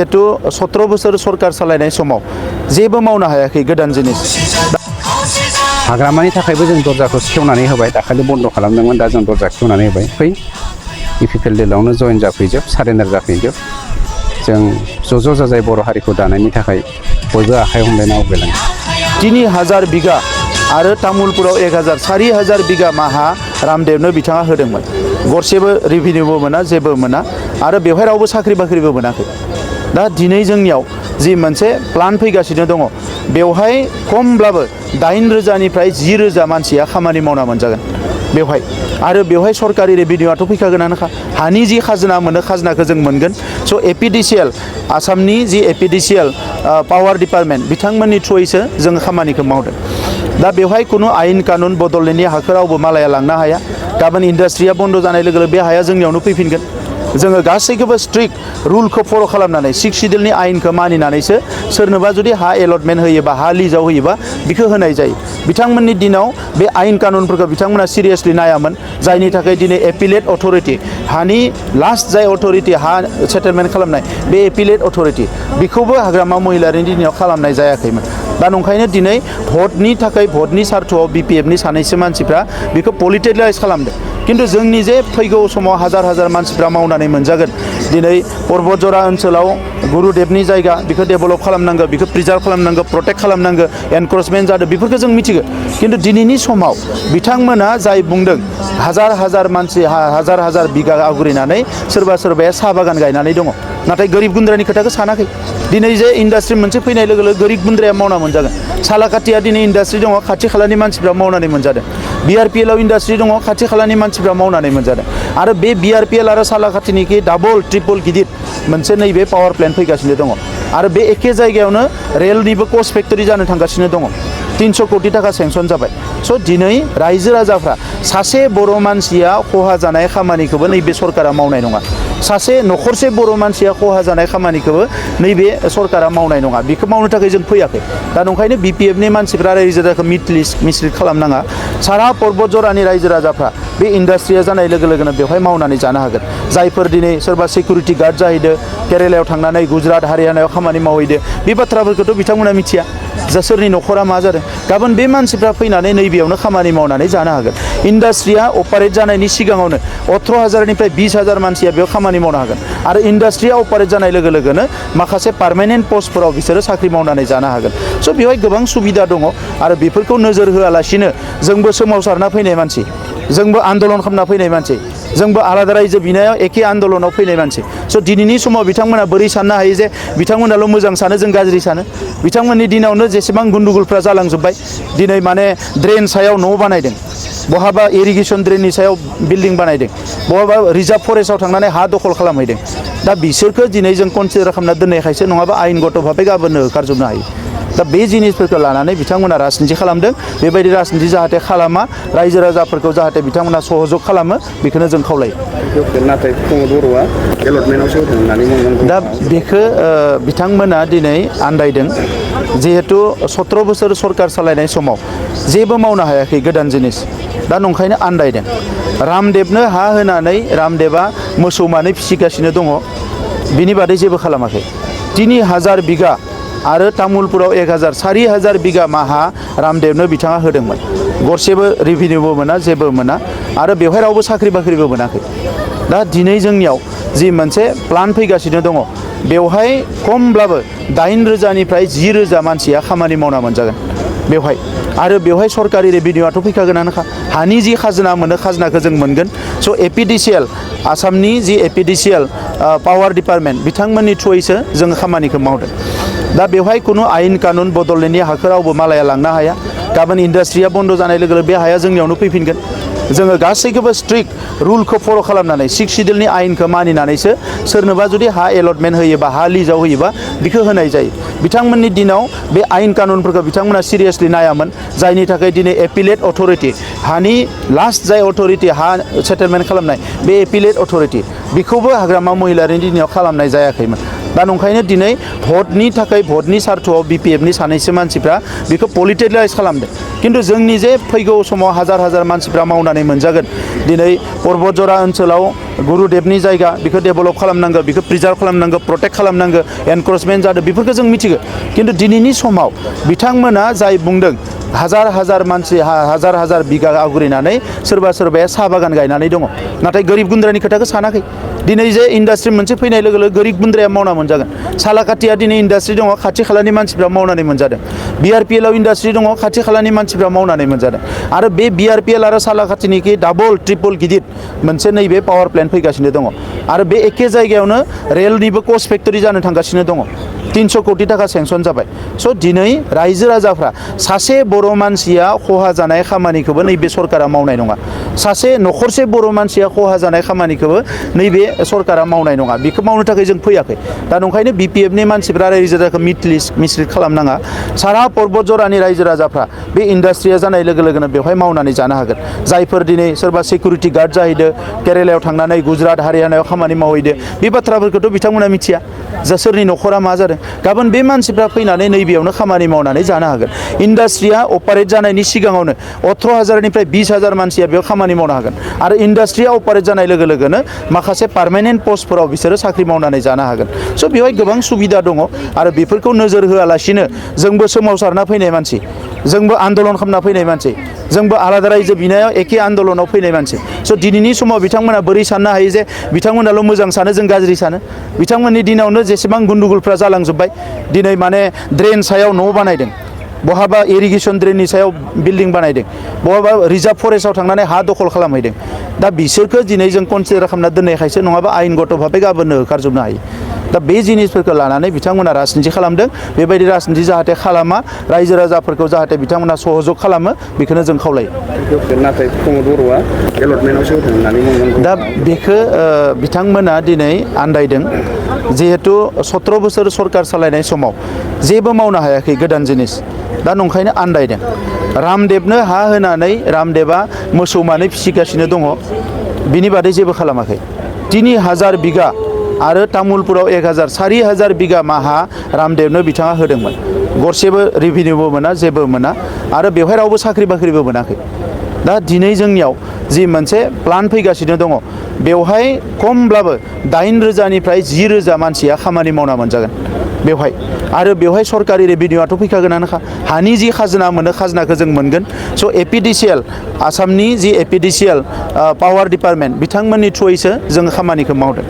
जिहेतु 17 बोसोर सरकार सालायनाय समाव जेबो मावनो हायाखै गोदान जिनिस हाग्रामानि थाखायबो जों दरजाखौ खेवनानै होबाय दाखालि बन्द खालामदोंमोन दा जों दरजा खेवनानै होबाय फै UPPL जयेन जाफैजोब सारेन्डार जाफैजोब जों ज' जाजाय बर' हारिखौ दानायनि थाखाय बयबो आखाइ हमलायना आवगायलाङो 3000 बिगा आरो तामुलपुराव 4000 बिगा माहा रामदेवनो बिथाङा होदोंमोन गरसेबो रेभिनिउबो मोना जेबो मोना आरो बेवहाय रावबो साख्रि बाख्रिबो मोनाखै दा दिनै जोंनियाव जि मोनसे प्लान फैगासिनो दङ बेवहाय खमब्लाबो 8000 निफ्राय 10000 मानसिया खामानि मावना मोनजागोन बेवहाय आरो बेवहाय सरकारि रेभिनिउआथ' फैखागोनानोखा हानि जि खाजोना मोनो खाजोनाखौ जों मोनगोन स' APDCL आसामनि जि APDCL पावार डिपार्टमेन्ट बिथांमोननि थ्रुयैसो जों खामानिखौ मावदों दा बेवहाय खुनु आयेन कानुन बड'लेण्डनि हाखौ रावबो मालाया लांनो हाया गाबोन इन्डास्ट्रिया बन्द जानाय लोगो लोगो बे हाया जोंनियावनो फैफिनगोन जोङो गासैखौबो स्ट्रिक्ट रुलखौ फल' खालामनानै 6 सिडिउलनि आयेनखौ मानिनानैसो सोरनोबा जुदि हा एलटमेन्ट होयोबा हा लिजाव होयोबा बिखौ होनाय जायो बिथांमोननि दिनाव बे आयेन कानुनफोरखौ बिथांमोना सिरियासलि नायामोन जायनि थाखाय दिनै एपिलेट अथरिटि हानि लास्ट जाय अथरिटि हा सेटेलमेन्ट खालामनाय बे एपिलेट अथरिटि बेखौबो हाग्रामा महिलारिनि दिनाव खालामनाय जायाखैमोन दा नंखायनो दिनै भटनि थाखाय भटनि सार्थआव BPFनि सानैसो मानसिफ्रा बेखौ पलिटिलाइज खालामदों किन्तु जोंनि जे फैगौ समाव हाजार मानसिफ्रा मावनानै मोनजागोन दिनै पर्बतजरा ओनसोलाव गुरुदेबनि जायगा बेखौ डेभेलप खालामनांगौ बेखौ प्रिजार्भ खालामनांगौ प्रटेक्ट खालामनांगौ एनक्रोचमेन्ट जादों बेफोरखौ जों मिथिगौ किन्तु दिनैनि समाव बिथांमोना जाय बुंदों हाजार मानसि हाजार बिगा आवग्रिनानै सोरबाया साहा बागान गायनानै दङ नाथाय गोरिब गुन्द्रानि खोथाखौ सानाखै दिनै जे इन्डास्ट्रि मोनसे फैनाय लोगो लोगो गोरिब गुन्द्राया मावना मोनजागोन सालाकाटिया दिनै इन्डास्ट्रि दङ खाथि खालानि मानसिफ्रा मावनानै मोनजादों BRPL आव इन्डास्ट्रि दङ खाथि खालानि मानसिफ्रा मावनानै मोनजादों आरो बे BRPL आरो सालाकाटिनि डाबल ट्रिपल गिदिर मोनसे नैबे पावार प्लेन्ट फैगासिनो दङ आरो बे एखे जायगायावनो रेलनिबो कच फेक्टरि जानो थांगासिनो दङ 300 कोटी टाका सेंसन जाबाय स' दिनै रायजो राजाफ्रा सासे बर' मानसिया खहा जानाय खामानिखौबो नैबे सरकारा मावनाय नङा सासे नखरसे बर' मानसिया खहा जानाय खामानिखौबो नैबे सरकारा मावनाय नङा बेखौ मावनो थाखाय जों फैयाखै दा नंखायनो BPFनि मानसिफ्रा रायजो राजाखौ मिसलिड खालामनाङा सारा पर्बतजरानि रायजो राजाफ्रा बे इन्डास्ट्रिया जानाय लोगो लोगोनो बेवहाय मावनानै जानो हागोन जायफोर दिनै सोरबा सिकिउरिटि गार्ड जाहैदो केरेलायाव थांनानै गुजरात हारियानायाव खामानि मावहैदो बे बाथ्राफोरखौथ' बिथांमोना मिथिया जा सोरनि नखरा मा जादों गाबोन बे मानसिफ्रा फैनानै नैबेयावनो खामानि मावनानै जानो हागोन इन्डास्ट्रिया अपारेट जानायनि सिगाङावनो 18000 निफ्राय 20000 मानसिया बेयाव खामानि मावनो हागोन आरो इन्डास्ट्रिया अपारेट जानाय लोगो लोगोनो माखासे पार्मानेन्ट पस्टफोराव बिसोरो साख्रि मावनानै जानो हागोन स' बेवहाय गोबां सुबिदा दङ आरो बेफोरखौ नोजोर होआलासिनो जोंबो सोमावसारना फैनाय मानसि जोंबो आन्दलन खालामना फैनाय मानसि जोंबो आलादा रायजो बिनायाव एखे आन्दलनाव फैनाय मानसि स' दिनैनि समाव बिथांमोना बोरै साननो हायो जे बिथांमोनाल' मोजां सानो जों गाज्रि सानो बिथांमोननि दिनावनो जेसेबां गुन्दुगुलफ्रा जालांजोब्बाय दिनै माने ड्रेन सायाव न' बानायदों बहाबा इरिगेसन ड्रेननि सायाव बिल्डिं बानायदों बहाबा रिजार्भ फरेस्टआव थांनानै हा दखल खालामहैदों दा बिसोरखौ दिनै जों कनसिडार खालामना दोननायखायसो नङाबा आयेनगत भाबै गाबोननो होखारजोबनो हायो दा बे जिनिसफोरखौ लानानै बिथांमोना राजनिथि खालामदों बेबायदि राजनिथि जाहाथे खालामा रायजो राजाफोरखौ जाहाथे बिथांमोना सहयोग खालामो बेखौनो जों खावलायो नाथाय बर'आ एलटमेन्टआवसो होदों होननानै बुंनांगौ दा बेखौ बिथांमोना दिनै आन्दायदों जिहेतु 17 बोसोर सरकार सालायनाय समाव जेबो मावनो हायाखै गोदान जिनिस दा नंखायनो आन्दायदों रामदेवनो हा होनानै रामदेवा मोसौ मानै फिसिगासिनो दङ बिनि बादै जेबो खालामाखै 3000 बिगा आरो तामुलपुराव 4000 बिगा माहा रामदेवनो बिथाङा होदोंमोन गरसेबो रेभिनिउबो मोना जेबो मोना आरो बेवहाय रावबो साख्रि बाख्रिबो मोनाखै दा दिनै जोंनियाव जि मोनसे प्लान फैगासिनो दङ बेवहाय खमब्लाबो 8000 निफ्राय 10000 मानसिया खामानि मावना मोनजागोन बेवहाय आरो बेवहाय सरकारि रेभिनिउआथ' फैखागोनानोखा हानि जि खाजोना मोनो खाजोनाखौ जों मोनगोन स' APDCL आसामनि जि APDCL पावार डिपार्टमेन्ट बिथांमोननि थ्रुयैसो जों खामानिखौ मावदों दा बेवहाय खुनु आयेन कानुन बड'लेण्डनि हाखौ रावबो मालाया लांनो हाया गाबोन इन्डास्ट्रिया बन्द जानाय लोगो लोगो बे हाया जोंनियावनो फैफिनगोन जोङो गासैखौबो स्ट्रिक्ट रुलखौ फल' खालामनानै 6 सिडिउलनि आयेनखौ मानिनानैसो सोरनोबा जुदि हा एलटमेन्ट होयोबा हा लिजाव होयोबा बेखौ होनाय जायो बिथांमोननि दिनाव बे आयेन कानुनफोरखौ बिथांमोना सिरियासलि नायामोन जायनि थाखाय दिनै एपिलेट अथरिटि हानि लास्ट जाय अथरिटि हा सेटेलमेन्ट खालामनाय बे एपिलेट अथरिटि बेखौबो हाग्रामा महिलारिनि दिनाव खालामनाय जायाखैमोन दा नंखायनो दिनै भटनि थाखाय भटनि सार्थआव BPFनि सानैसो मानसिफ्रा बेखौ पलिटिकेलाइज खालामदों खिन्थु जोंनि जे फैगौ समाव हाजार हाजार मानसिफ्रा मावनानै मोनजागोन दिनै पर्बतजरा ओनसोलाव गुरुदेबनि जायगा बेखौ डेभेलप खालामनांगौ बेखौ प्रिजार्भ खालामनांगौ प्रटेक्ट खालामनांगौ एनक्रोचमेन्ट जादों बेफोरखौ जों मिथिगौ खिन्थु दिनैनि समाव बिथांमोना जाय बुंदों हाजार हाजार मानसि हाजार हाजार बिगा आवग्रिनानै सोरबा सोरबाया साहा बागान गायनानै दङ नाथाय गोरिब गुन्द्रानि खोथाखौ सानाखै दिनै जे इन्डास्ट्रि मोनसे फैनाय लोगो लोगो गोरिब गुन्द्राया मावना मोनजागोन सालाकाटिया दिनै इन्डास्ट्रि दङ खाथि खालानि मानसिफ्रा मावनानै मोनजादों BRPL आव इन्डास्ट्रि दङ खाथि खालानि मानसिफ्रा मावनानै मोनजादों आरो बे BRPL आरो सालाकाटिनिखि डाबल ट्रिपल गिदिर मोनसे नैबे पावार प्लेन्ट फैगासिनो दङ आरो बे एखे जायगायावनो रेलनिबो कच फेक्टरि जानो थांगासिनो दङ 300 कोटी टाका सेंसन जाबाय स' दिनै रायजो राजाफ्रा सासे बर' मानसिया खहा जानाय खामानिखौबो नैबे सरकारा मावनाय नङा सासे नखरसे बर' मानसिया खहा जानाय खामानिखौबो नैबे सरकारा मावनाय नङा बेखौ मावनो थाखाय जों फैयाखै दा नंखायनो BPFनि मानसिफ्रा रायजो राजाखौ मिसलिड खालामनाङा सारा पर्बतजरानि रायजो राजाफ्रा बे इन्डास्ट्रिया जानाय लोगो लोगोनो बेवहाय मावनानै जानो हागोन जायफोर दिनै सोरबा सिकिउरिटि गार्ड जाहैदो केरेलायाव थांनानै गुजरात हारियानायाव खामानि मावहैदो बे बाथ्राफोरखौथ' बिथांमोना मिथिया जा सोरनि नखरा मा जादों गाबोन बे मानसिफ्रा फैनानै नैबेयावनो खामानि मावनानै जानो हागोन इन्डास्ट्रिया अपारेट जानायनि सिगाङावनो 18,000निफ्राय 20,000 मानसिया बेयाव खामानि मावनो हागोन आरो इन्डास्ट्रिया अपारेट जानाय लोगो लोगोनो माखासे पार्मानेन्ट पस्टफोराव बिसोरो साख्रि मावनानै जानो हागोन स' बेवहाय गोबां सुबिदा दङ आरो बेफोरखौ नोजोर होआलासिनो जोंबो सोमावसारना फैनाय मानसि जोंबो आन्दलन खालामना फैनाय मानसि जोंबो आलादा रायजो बिनायाव एखे आन्दलनाव फैनाय मानसि स' दिनैनि समाव बिथांमोना बोरै साननो हायो जे बिथांमोनाल' मोजां सानो जों गाज्रि सानो बिथांमोननि दिनावनो जेसेबां गुन्दुगुलफ्रा जालांजोब्बाय दिनै माने ड्रेन सायाव न' बानायदों बहाबा इरिगेसन ड्रेननि सायाव बिल्डिं बानायदों बहाबा रिजार्भ फरेस्टआव थांनानै हा दखल खालामहैदों दा बिसोरखौ दिनै जों कनसिडार खालामना दोननायखायसो नङाबा आयेनगत भाबै गाबोननो होखारजोबनो हायो दा बे जिनिसफोरखौ लानानै बिथांमोना राजनिथि खालामदों बेबायदि राजनिथि जाहाथे खालामा रायजो राजाफोरखौ जाहाथे बिथांमोना सहयोग खालामो बेखौनो जों खावलायो नाथाय प्रमद बर'आ एलटमेन्टआवसो होदों होननानै बुंदों दा बेखौ बिथांमोना दिनै आन्दायदों जिहेतु 17 बोसोर सरकार सालायनाय समाव जेबो मावनो हायाखै गोदान जिनिस दा नंखायनो आन्दायदों रामदेबनो हा होनानै रामदेबा मोसौ मानै फिसिगासिनो दङ बिनि बादै जेबो खालामाखै 3,000 बिगा आरो तामुलपुराव 4,000 बिगा हा रामदेबनो बिथाङा होदोंमोन गरसेबो रेभिनिउबो मोना जेबो मोना आरो बेवहाय रावबो साख्रि बाख्रिबो मोनाखै दा दिनै जोंनियाव जि मोनसे प्लान फैगासिनो दङ बेवहाय खमब्लाबो 8,000निफ्राय 10,000 मानसिया खामानि मावना मोनजागोन बेवहाय आरो बेवहाय सरकारि रेभिनिउआथ' फैखागोनानोखा हानि जि खाजोना मोनो खाजोनाखौ जों मोनगोन स' APDCL आसामनि जि APDCL पावार डिपार्टमेन्ट बिथांमोननि थ्रुयैसो जों खामानिखौ मावदों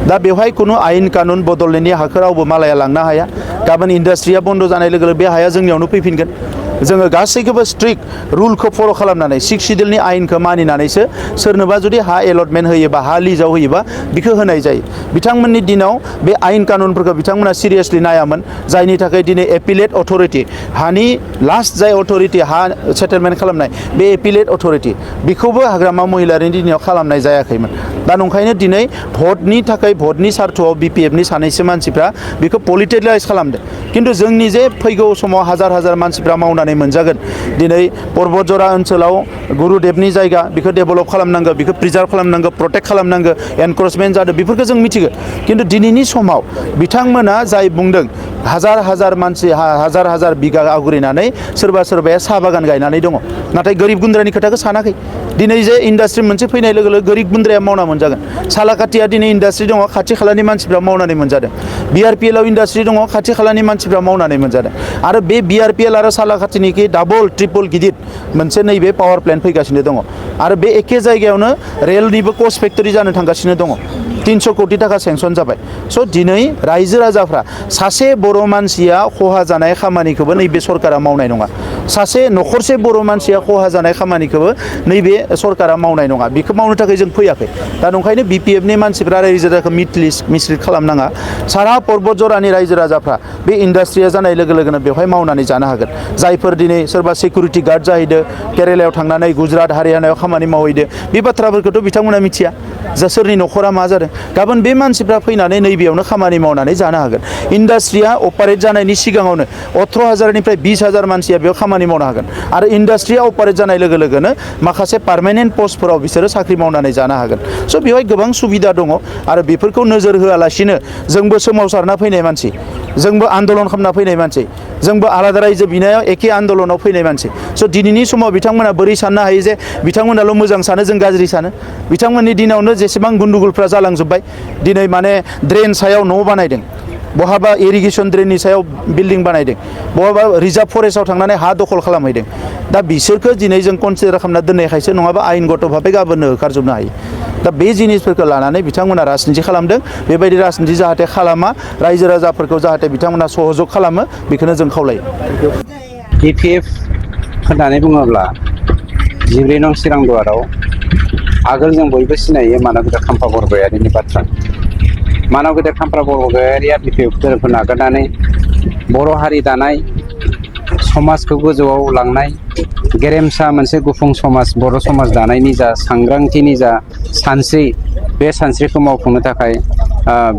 दा बेवहाय खुनु आयेन कानुन बड'लेण्डनि हाखौ रावबो मालाया लांनो हाया गाबोन इन्डास्ट्रिया बन्द जानाय लोगो लोगो बे हाया जोंनियावनो फैफिनगोन जोङो गासैखौबो स्ट्रिक्ट रुलखौ फल' खालामनानै 6 सिडिउलनि आयेनखौ मानिनानैसो सोरनोबा जुदि हा एलटमेन्ट होयोबा हा लिजाव होयोबा बेखौ होनाय जायो बिथांमोननि दिनाव बे आयेन कानुनफोरखौ बिथांमोना सिरियासलि नायामोन जायनि थाखाय दिनै एपिलेट अथरिटि हानि लास्ट जाय अथरिटि हा सेटेलमेन्ट खालामनाय बे एपिलेट अथरिटि बेखौबो हाग्रामा महिलारिनि दिनाव खालामनाय जायाखैमोन दा नंखायनो दिनै भटनि थाखाय भटनि सार्थआव BPFनि सानैसो मानसिफ्रा बेखौ पलिटिकेलाइज खालामदों खिन्थु जोंनि जे फैगौ समाव हाजार हाजार मानसिफ्रा मावनानै मोनजागोन दिनै पर्बतजरा ओनसोलाव गुरुदेबनि जायगा बेखौ डेभेलप खालामनांगौ बेखौ प्रिजार्भ खालामनांगौ प्रटेक्ट खालामनांगौ एनक्रोचमेन्ट जादों बेफोरखौ जों मिथिगौ खिन्थु दिनैनि समाव बिथांमोना जाय बुंदों हाजार हाजार मानसि हाजार हाजार बिगा आवग्रिनानै सोरबा सोरबाया साहा बागान गायनानै दङ नाथाय गोरिब गुन्द्रानि खोथाखौ सानाखै दिनै जे इन्डास्ट्रि मोनसे फैनाय लोगो लोगो गोरिब गुन्द्राया मावना मोनजागोन सालाकाटिया दिनै इन्डास्ट्रि दङ खाथि खालानि मानसिफ्रा मावनानै मोनजादों BRPL आव इन्डास्ट्रि दङ खाथि खालानि मानसिफ्रा मावनानै मोनजादों आरो बे BRPL आरो सालाकाटिनिखि डाबल ट्रिपल गिदिर मोनसे नैबे पावार प्लेन्ट फैगासिनो दङ आरो बे एखे जायगायावनो रेलनिबो कच फेक्टरि जानो थांगासिनो दङ 300 कोटी टाका सेंसन जाबाय स' दिनै रायजो राजाफ्रा सासे बर' मानसिया खहा जानाय खामानिखौबो नैबे सरकारा मावनाय नङा सासे नखरसे बर' मानसिया खहा जानाय खामानिखौबो नैबे सरकारा मावनाय नङा बेखौ मावनो थाखाय जों फैयाखै दा नंखायनो BPFनि मानसिफ्रा रायजो राजाखौ मिसलिड खालामनाङा सारा पर्बतजरानि रायजो राजाफ्रा बे इन्डास्ट्रिया जानाय लोगो लोगोनो बेवहाय मावनानै जानो हागोन जायफोर दिनै सोरबा सिकिउरिटि गार्ड जाहैदो केरेलायाव थांनानै गुजरात हारियानायाव खामानि मावहैदो बे बाथ्राफोरखौथ' बिथांमोना मिथिया जा सोरनि नखरा मा जादों गाबोन बे मानसिफ्रा फैनानै नैबेयावनो खामानि मावनानै जानो हागोन इन्डास्ट्रिया अपारेट जानायनि सिगाङावनो 18,000निफ्राय 20,000 मानसिया बेयाव खामानि खामानि मावनो हागोन आरो इन्डास्ट्रिया अपारेट जानाय लोगो लोगोनो माखासे पार्मानेन्ट पस्टफोराव बिसोरो साख्रि मावनानै जानो हागोन स' बेवहाय गोबां सुबिदा दङ आरो बेफोरखौ नोजोर होआलासिनो जोंबो सोमावसारना फैनाय मानसि जोंबो आन्दलन खालामना फैनाय मानसि जोंबो आलादा रायजो बिनायाव एखे आन्दलनाव फैनाय मानसि स' दिनैनि समाव बिथांमोना बोरै साननो हायो जे बिथांमोनाल' मोजां सानो जों गाज्रि सानो बिथांमोननि दिनावनो जेसेबां गुन्दुगुलफ्रा जालांजोब्बाय दिनै माने ड्रेन सायाव न' बानायदों बहाबा इरिगेसन ड्रेननि सायाव बिल्डिं बानायदों बहाबा रिजार्भ फरेस्टआव थांनानै हा दखल खालामहैदों दा बिसोरखौ दिनै जों कनसिडार खालामना दोननायखायसो नङाबा आयेनगत भाबै गाबोननो होखारजोबनो हायो दा बे जिनिसफोरखौ लानानै बिथांमोना राजनिति खालामदों बेबायदि राजनिति जाहाथे खालामा रायजो राजाफोरखौ जाहाथे बिथांमोना सहजग खालामो बेखौनो जों खावलायो UPPL होननानै बुङोब्ला 14 नं चिरां दुवाराव आगोल जों बयबो सिनायो मानव गेदेर खाम्फा बरगयारिनि बाथ्रा मानव गेदेर खाम्फा बरगयारिया BPF धोरोमखौ नागारनानै बर' हारि दानाय समाजखौ गोजौआव लांनाय गेरेमसा मोनसे गुफुं समाज बर' समाज दानायनि जा सांग्रांथिनि जा सानस्रि बे सानस्रिखौ मावफुंनो थाखाय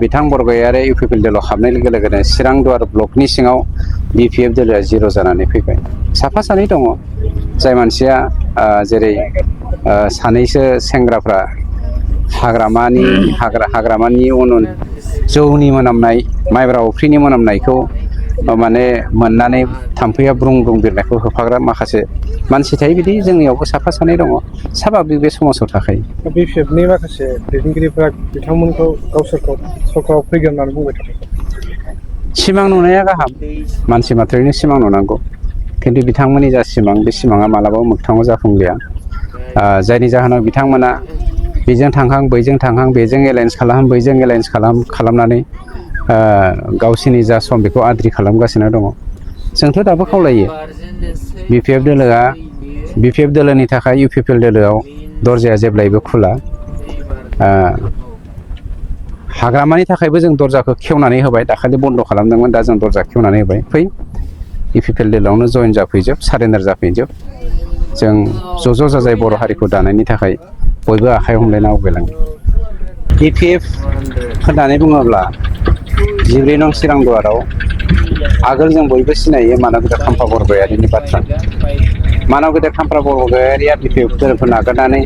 बिथां बरगयारि UPPL दोलोआव हाबनाय लोगो लोगोनो चिरां दुवार ब्लकनि सिङाव BPF दोलोआ जिर' जानानै फैबाय साफा सानै दङ जाय मानसिया जेरै सानैसो सेंग्राफ्रा हाग्रामानि उन जौनि मोनामनाय माइब्रा अफ्रिनि मोनामनायखौ माने मोननानै थाम्फैया ब्रुं ब्रुं बिरनायखौ होफाग्रा माखासे मानसि थायो बिदि जोंनियावबो साफा सानै दङ साभाबिक बे समाजाव थाखायो BPFनि माखासे दैदेनगिरिफोरा बिथांमोनखौ गावसोरखौ सरकाराव फैगोन होननानै बुंबाय थादों सिमां नुनाया गाहाम मानसि मात्रैनो सिमां नुनांगौ खिन्थु बिथांमोननि जा सिमां बे सिमाङा मालाबाबो मोगथाङाव जाफुंलिया जायनि जाहोनाव बिथांमोना बेजों थांहां बैजों थांहां बेजों एलायन्स खालाम बैजों एलायन्स खालामनानै गावसिनि जा सम बेखौ आद्रि खालामगासिनो दङ जोंथ' दाबो खावलायो BPF दोलोनि थाखाय UPPL दोलोआव दरजाया जेब्लायबो खुला हाग्रामानि थाखायबो जों दरजाखौ खेवनानै होबाय दाखालि बन्द खालामदोंमोन दा जों दरजा खेवनानै होबाय फै UPPL दोलोआवनो जइन जाफैजोब सारेन्डार जाफैजोब जों ज' जाजाय बर' हारिखौ दानायनि थाखाय बयबो आखाइ हमलायना आवगायलाङो BPF होननानै बुङोब्ला 14 नं चिरां दुवाराव आगोल जों बयबो सिनायो मानव गेदेर खाम्फा बरगयारिनि बाथ्रा मानव गेदेर खाम्फा बरगयारिया BPF धोरोमखौ नागारनानै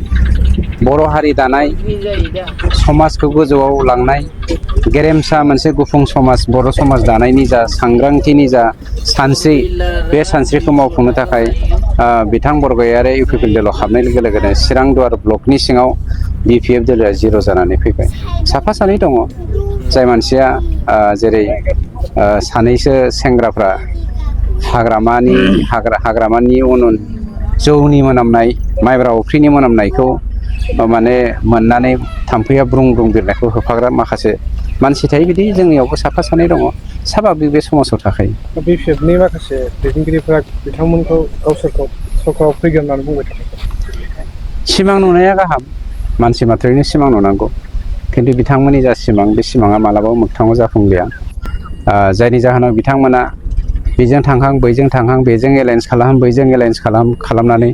बर' हारि दानाय समाजखौ गोजौआव लांनाय गेरेमसा मोनसे गुफुं समाज बर' समाज दानायनि जा सांग्रांथिनि जा सानस्रि बे सानस्रिखौ मावफुंनो थाखाय बिथां बरगयारि UPPL दोलोआव हाबनाय लोगो लोगोनो चिरां दुवार ब्लकनि सिङाव BPF दोलोआ जिर' जानानै फैबाय साफा सानै दङ जाय मानसिया जेरै सानैसो सेंग्राफ्रा हाग्रामानि उन जौनि मोनामनाय माइब्रा अफ्रिनि मोनामनायखौ माने मोननानै थाम्फैया ब्रुं ब्रुं बिरनायखौ होफाग्रा माखासे मानसि थायो बिदि जोंनियावबो साफा सानै दङ साभाबिक बे समाजाव थाखायो BPFनि माखासे दैदेनगिरिफोरा बिथांमोनखौ गावसोरखौ सरकाराव फैगोन होननानै बुंबाय थादों सिमां नुनाया गाहाम मानसि मात्रैनो सिमां नुनांगौ खिन्थु बिथांमोननि जा सिमां बे सिमाङा मालाबाबो मोगथाङाव जाफुंलिया जायनि जाहोनाव बिथांमोना बेजों थांहां बैजों थांहां बेजों एलायन्स खालाम बैजों एलायन्स खालामनानै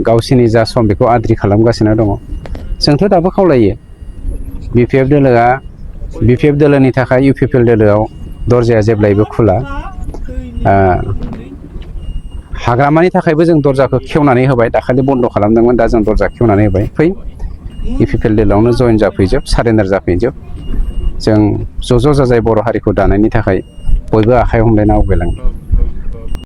गावसिनि जा सम बेखौ आद्रि खालामगासिनो दङ जोंथ' दाबो खावलायो BPF दोलोनि थाखाय UPPL दोलोआव दरजाया जेब्लायबो खुला हाग्रामानि थाखायबो जों दरजाखौ खेवनानै होबाय दाखालि बन्द खालामदोंमोन दा जों दरजा खेवनानै होबाय फै UPPL दोलोआवनो जइन जाफैजोब सारेन्डार जाफैजोब जों ज' जाजाय बर' हारिखौ दानायनि थाखाय बयबो आखाइ हमलायना आवगायलाङो